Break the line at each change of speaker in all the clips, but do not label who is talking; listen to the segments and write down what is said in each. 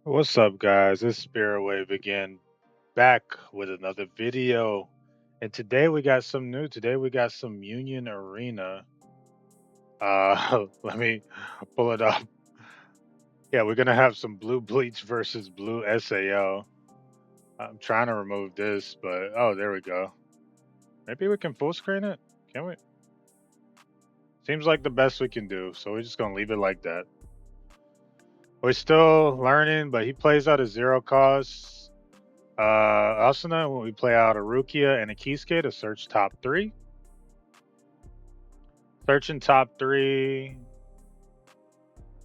What's up, guys? It's Spirit Wave again, back with another video. And today we got some new. Today we got some Union Arena. Let me pull it up. Yeah, we're gonna have some Blue Bleach versus Blue SAO. I'm trying to remove this, but oh, there we go. Maybe we can full screen it. Can we? Seems like the best we can do, so we're just gonna leave it like that. We're still learning, but he plays out of zero cost. Asuna, when we play out a Rukia and a Kisuke to search top three. Searching top three.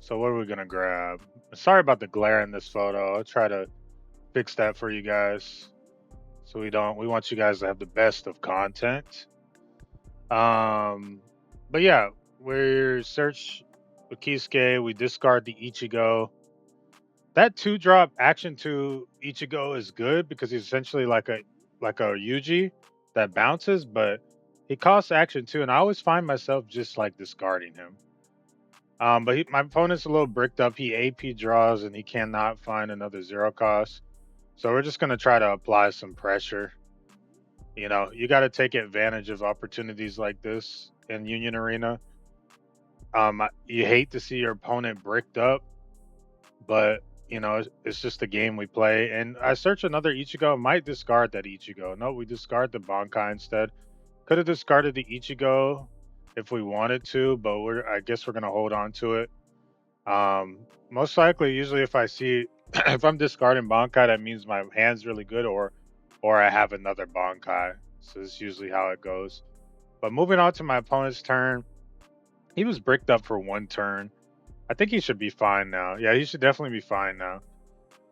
So what are we gonna grab? Sorry about the glare in this photo. I'll try to fix that for you guys. So we want you guys to have the best of content. Um but yeah, we search the Kisuke, we discard the Ichigo. That two drop action to Ichigo is good because he's essentially like a Yuji that bounces, but he costs action too, and I always find myself just like discarding him. But my opponent's a little bricked up. He AP draws and he cannot find another zero cost. So we're just gonna try to apply some pressure. You know, you got to take advantage of opportunities like this in Union Arena. You hate to see your opponent bricked up, but you know it's just a game we play. And I search another Ichigo, might discard that Ichigo. No, we discard the Bankai instead. Could have discarded the Ichigo if we wanted to, but I guess we're gonna hold on to it. Most likely, usually if I see if I'm discarding Bankai, that means my hand's really good, or I have another Bankai. So this is usually how it goes. But moving on to my opponent's turn, he was bricked up for one turn. I think he should be fine now. Yeah, he should definitely be fine now.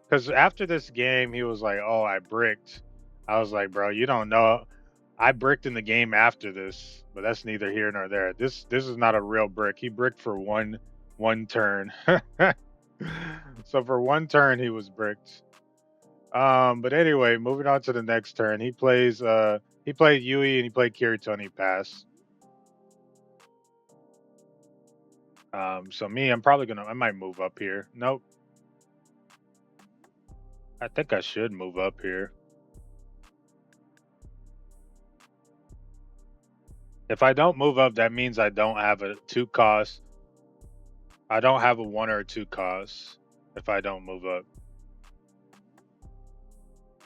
Because after this game, he was like, "Oh, I bricked." I was like, "Bro, you don't know. I bricked in the game after this, but that's neither here nor there. This is not a real brick. He bricked for one turn. So for one turn, he was bricked. But anyway, moving on to the next turn, he played Yui and he played Kirito and he passed. So me, I might move up here. Nope, I think I should move up here. If I don't move up, that means I don't have a two cost. I don't have a one or a two cost if I don't move up.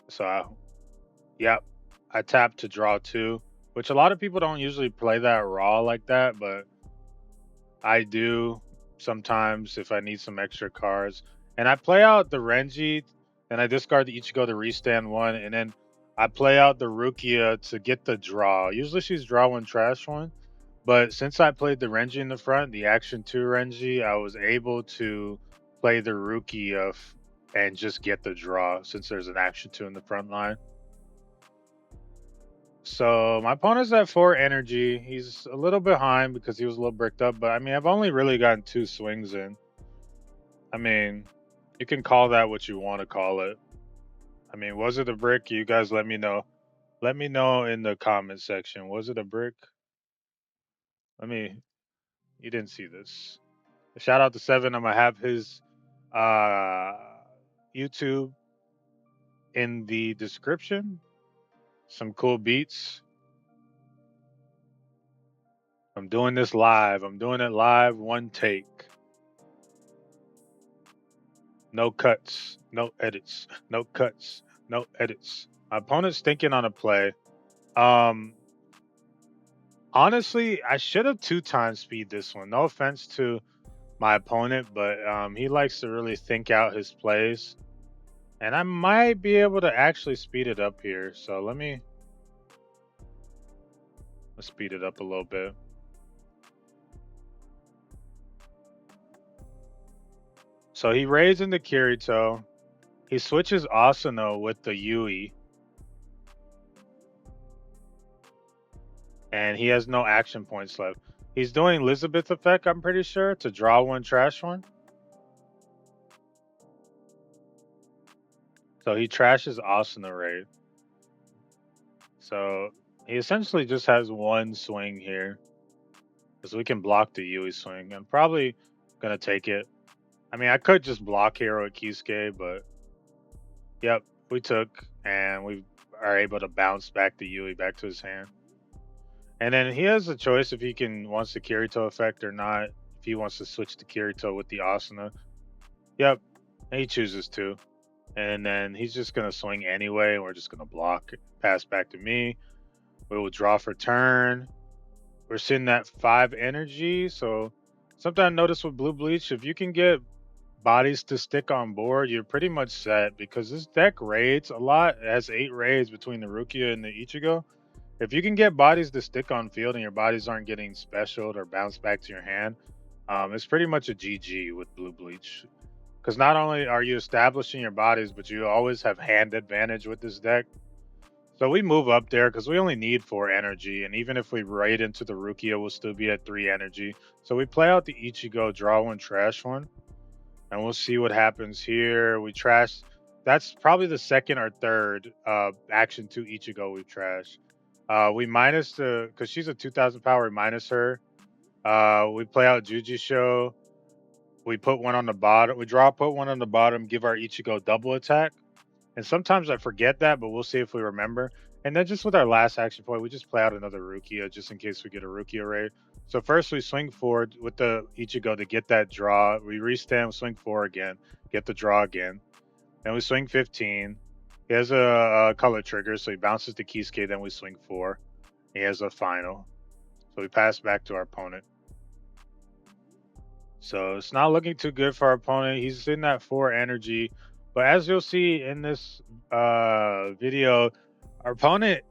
So yep, I tap to draw two, which a lot of people don't usually play that raw like that, but I do sometimes if I need some extra cards. And I play out the Renji, and I discard the Ichigo to restand one, and then I play out the Rukia to get the draw. Usually she's draw one, trash one. But since I played the Renji in the front, the Action 2 Renji, I was able to play the Rukia and just get the draw since there's an Action 2 in the front line. So my opponent's at 4 energy. He's a little behind because he was a little bricked up, but I mean, I've only really gotten 2 swings in. I mean, you can call that what you want to call it. I mean, was it a brick? You guys let me know. Let me know in the comment section. Was it a brick? Let me, you didn't see this. Shout out to Seven. I'm gonna have his uh YouTube in the description. Some cool beats. I'm doing this live. I'm doing it live, one take. No cuts, no edits, no cuts, no edits. My opponent's thinking on a play. Um, Honestly, I should have 2 times speed this one. No offense to my opponent, but he likes to really think out his plays, and I might be able to actually speed it up here. So let's speed it up a little bit. So he raised into Kirito. He switches Asano with the Yui, and he has no action points left. He's doing Elizabeth effect, I'm pretty sure, to draw one, trash one. So he trashes Asuna raid. So he essentially just has one swing here. Because we can block the Yui swing. I'm probably gonna take it. I mean, I could just block here with Kisuke, but yep, we took, and we are able to bounce back the Yui back to his hand. And then he has a choice if he can wants the Kirito effect or not. If he wants to switch to Kirito with the Asuna. Yep, he chooses to. And then he's just gonna swing anyway, and we're just gonna block, pass back to me. We will draw for turn. We're sitting at 5 energy, so something I noticed with Blue Bleach, if you can get bodies to stick on board, you're pretty much set because this deck raids a lot. It has 8 raids between the Rukia and the Ichigo. If you can get bodies to stick on field and your bodies aren't getting specialed or bounced back to your hand, it's pretty much a GG with Blue Bleach. Because not only are you establishing your bodies, but you always have hand advantage with this deck. So we move up there because we only need 4 energy, and even if we raid into the Rukia, we'll still be at 3 energy. So we play out the Ichigo, draw one, trash one, and we'll see what happens here. We trash. That's probably the second or third action to Ichigo we trash. We minus the because she's a 2,000 power. We minus her. We play out Juji Show. We put one on the bottom. We draw, put one on the bottom. Give our Ichigo double attack. And sometimes I forget that, but we'll see if we remember. And then just with our last action point, we just play out another Rukia just in case we get a Rukia raid. So first we swing forward with the Ichigo to get that draw. We restand, swing 4 again, get the draw again. Then we swing 15. He has a color trigger, so he bounces to Kisuke, then we swing 4. He has a final. So we pass back to our opponent. So it's not looking too good for our opponent. He's sitting at 4 energy. But as you'll see in this video, our opponent,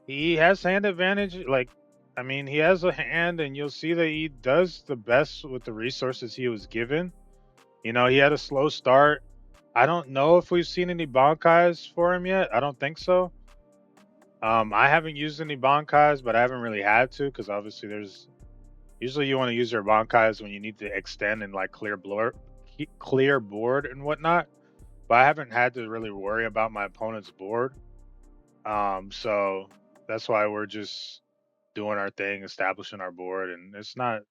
he has hand advantage. Like, I mean, he has a hand, and you'll see that he does the best with the resources he was given. You know, he had a slow start. I don't know if we've seen any Bankais for him yet. I don't think so. I haven't used any Bankais, but I haven't really had to because obviously there's usually you want to use your Bankais when you need to extend and like clear board and whatnot. But I haven't had to really worry about my opponent's board. So that's why we're just doing our thing, establishing our board, and it's not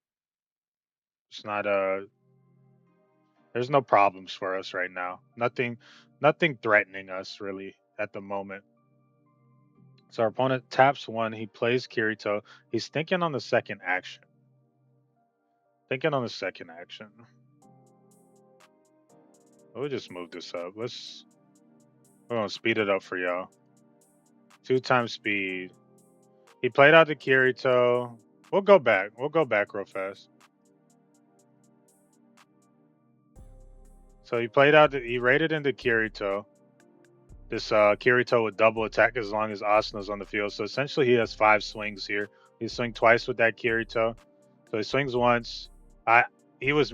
there's no problems for us right now. Nothing threatening us really at the moment. So our opponent taps 1, he plays Kirito. He's thinking on the second action. Thinking on the second action. We'll just move this up. We're gonna speed it up for y'all. 2 times speed. He played out the Kirito. We'll go back. We'll go back real fast. So he played out. He raided into Kirito. This Kirito would double attack as long as Asuna's on the field. So essentially, he has 5 swings here. He swing twice with that Kirito. So he swings once. I he was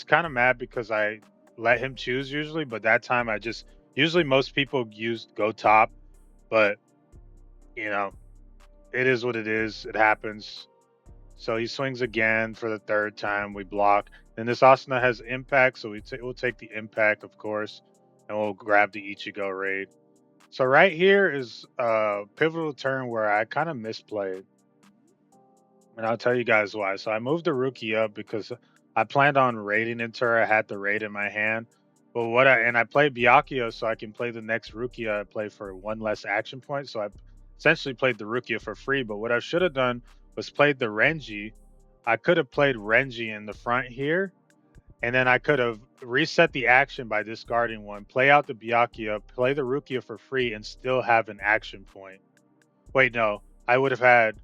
kind of mad because I let him choose usually, but that time I just usually most people use go top, but you know it is what it is. It happens. So he swings again for the 3rd time. We block. Then this Asuna has impact, so we'll take the impact, of course, and we'll grab the Ichigo raid. So right here is a pivotal turn where I kind of misplayed, and I'll tell you guys why. So I moved the Rookie up because I planned on raiding into her. I had the raid in my hand, but I played Byakuya so I can play the next Rukia I play for 1 less action point. So I essentially played the Rukia for free. But what I should have done was played the Renji. I could have played Renji in the front here, and then I could have reset the action by discarding 1, play out the Byakuya, play the Rukia for free, and still have an action point. Wait, no, I would have had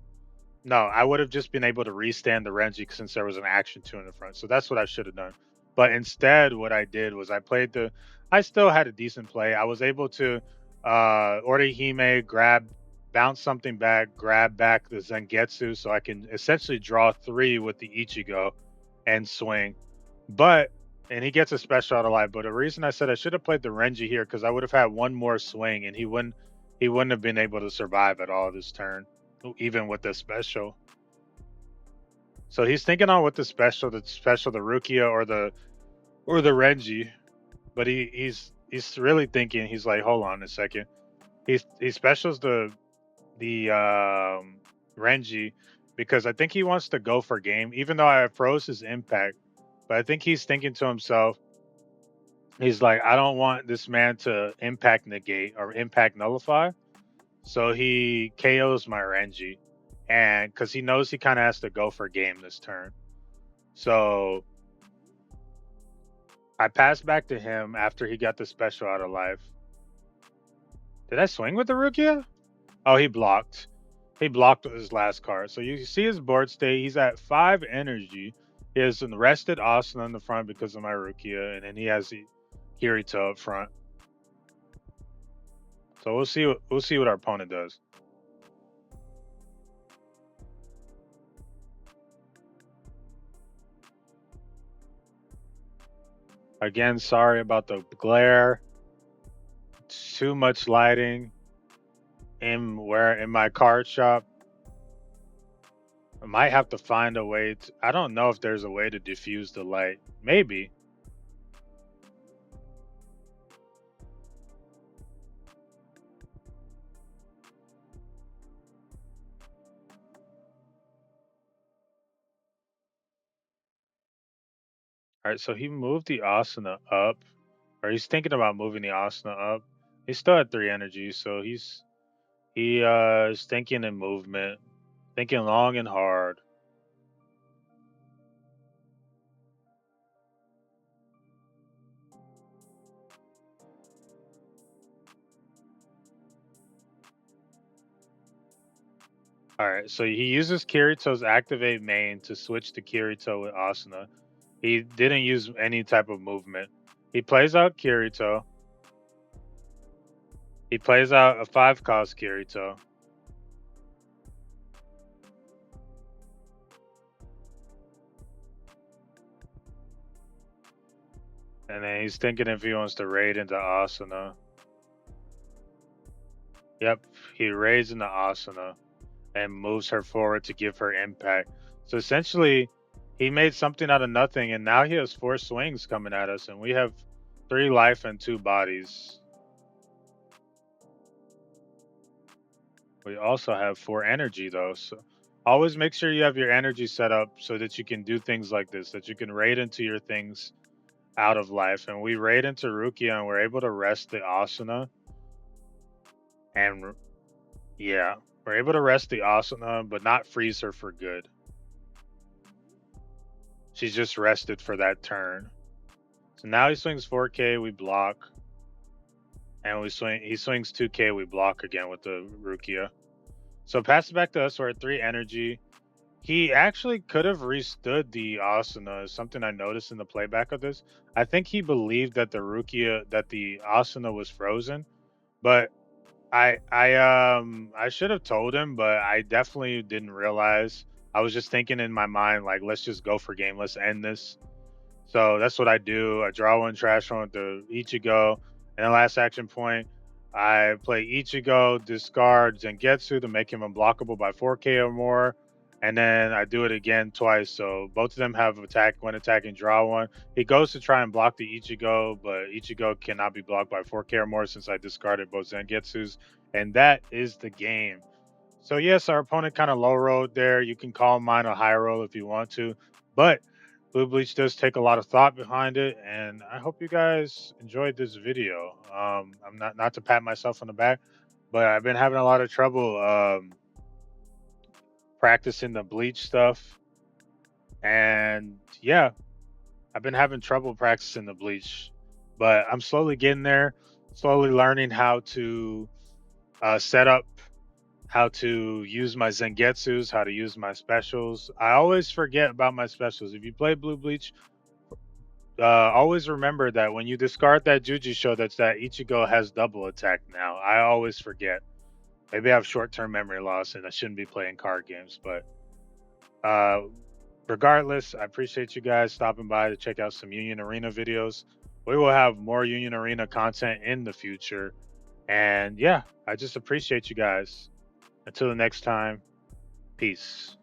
no, I would have just been able to restand the Renji since there was an action 2 in the front. So that's what I should have done. But instead, what I did was I still had a decent play. I was able to Orihime bounce something back, grab back the Zangetsu so I can essentially draw 3 with the Ichigo and swing. And he gets a special out of life. But the reason I said I should have played the Renji here because I would have had 1 more swing and he wouldn't have been able to survive at all this turn, even with the special. So he's thinking on what the special, the Rukia or the Renji, but he's really thinking. He's like, hold on a second. He specials the Renji because I think he wants to go for game, even though I froze his impact. But I think he's thinking to himself, He's like, I don't want this man to impact negate or impact nullify. So he KOs my Renji. And because he knows he kind of has to go for game this turn. So I passed back to him after he got the special out of life. Did I swing with the Rukia? Oh, he blocked. He blocked with his last card. So you see his board state. He's at 5 energy. He has an rested Asuna in the front because of my Rukia. And then he has the Kirito up front. So we'll see what our opponent does. Again, sorry about the glare. Too much lighting in my card shop. I might have to find a way to, I don't know if there's a way to diffuse the light. Maybe. All right, so he moved the Asuna up, or he's thinking about moving the Asuna up. He's still at 3 energy, so he is thinking in movement, thinking long and hard. All right, so he uses Kirito's activate main to switch to Kirito with Asuna. He didn't use any type of movement. He plays out Kirito. He plays out a 5 cost Kirito. And then he's thinking if he wants to raid into Asuna. Yep, he raids into Asuna and moves her forward to give her impact. So essentially, he made something out of nothing, and now he has 4 swings coming at us, and we have 3 life and 2 bodies. We also have 4 energy, though. So always make sure you have your energy set up so that you can do things like this, that you can raid into your things out of life. And we raid into Rukia, and we're able to rest the Asuna. And yeah, we're able to rest the Asuna, but not freeze her for good. She's just rested for that turn. So now he swings 4K, we block. And he swings 2K, we block again with the Rukia. So pass it back to us, we're at 3 energy. He actually could have restood the Asuna, is something I noticed in the playback of this. I think he believed that the Asuna was frozen, but I should have told him, but I definitely didn't realize. I was just thinking in my mind, like, let's just go for game, let's end this. So that's what I do. I draw 1 trash one with the Ichigo, and the last action point, I play Ichigo, discard Zangetsu to make him unblockable by 4K or more, and then I do it again twice. So both of them have attack when attacking, draw 1. He goes to try and block the Ichigo, but Ichigo cannot be blocked by 4K or more since I discarded both Zangetsus, and that is the game. So yes, our opponent kind of low rolled there. You can call mine a high roll if you want to, but Blue Bleach does take a lot of thought behind it, and I hope you guys enjoyed this video. I'm not to pat myself on the back, but I've been having a lot of trouble practicing the Bleach stuff, and yeah, I've been having trouble practicing the Bleach, but I'm slowly getting there, slowly learning how to set up, how to use my Zangetsus, how to use my specials. I always forget about my specials. If you play Blue Bleach, always remember that when you discard that Jujutsu, that's that Ichigo has double attack now. I always forget. Maybe I have short-term memory loss and I shouldn't be playing card games, but uh, regardless, I appreciate you guys stopping by to check out some Union Arena videos. We will have more Union Arena content in the future. And yeah, I just appreciate you guys. Until the next time, peace.